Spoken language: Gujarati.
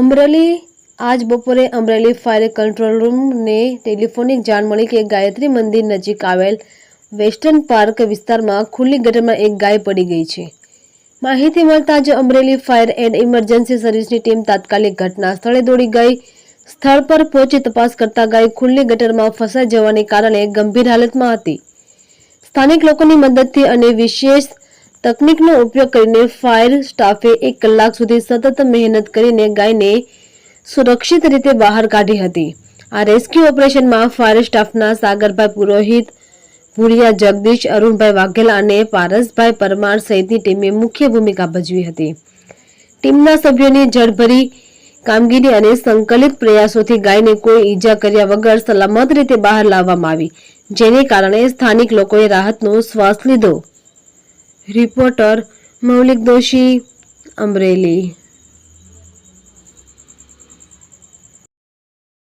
અમરેલી આજ બપોરે અમરેલી ફાયર કંટ્રોલ રૂમને ટેલિફોનિક જાણ મળી કે ગાયત્રી મંદિર નજીક આવેલ વેસ્ટર્ન પાર્ક વિસ્તારમાં ખુલ્લી ગટરમાં એક ગાય પડી ગઈ છે। માહિતી મળતા જ અમરેલી ફાયર એન્ડ ઇમરજન્સી સર્વિસની ટીમ તાત્કાલિક ઘટના સ્થળે દોડી ગઈ। સ્થળ પર પહોંચી તપાસ કરતા ગાય ખુલ્લી ગટરમાં ફસાઈ જવાને કારણે ગંભીર હાલતમાં હતી। સ્થાનિક લોકોની મદદથી અને વિશેષ તકનીકનો ઉપયોગ કરીને ફાયર સ્ટાફે 1 કલાક સુધી સતત મહેનત કરીને ગાયને સુરક્ષિત રીતે બહાર કાઢી હતી। આ રેસ્ક્યુ ઓપરેશનમાં ફાયર સ્ટાફના સાગરભાઈ પુરોહિત, ભુરિયા જગદીશ, અરુણભાઈ વાઘેલા અને પારસભાઈ પરમાર સહિતની ટીમે મુખ્ય ભૂમિકા ભજવી હતી। ટીમના સભ્યોની ઝડપભરી કામગીરી અને સંકલિત પ્રયાસોથી ગાયને કોઈ ઈજા કર્યા વગર સલામત રીતે બહાર લાવવામાં આવી, જેને કારણે સ્થાનિક લોકોએ રાહતનો શ્વાસ લીધો। રિપોર્ટર મૌલિક દોશી, અમરેલી।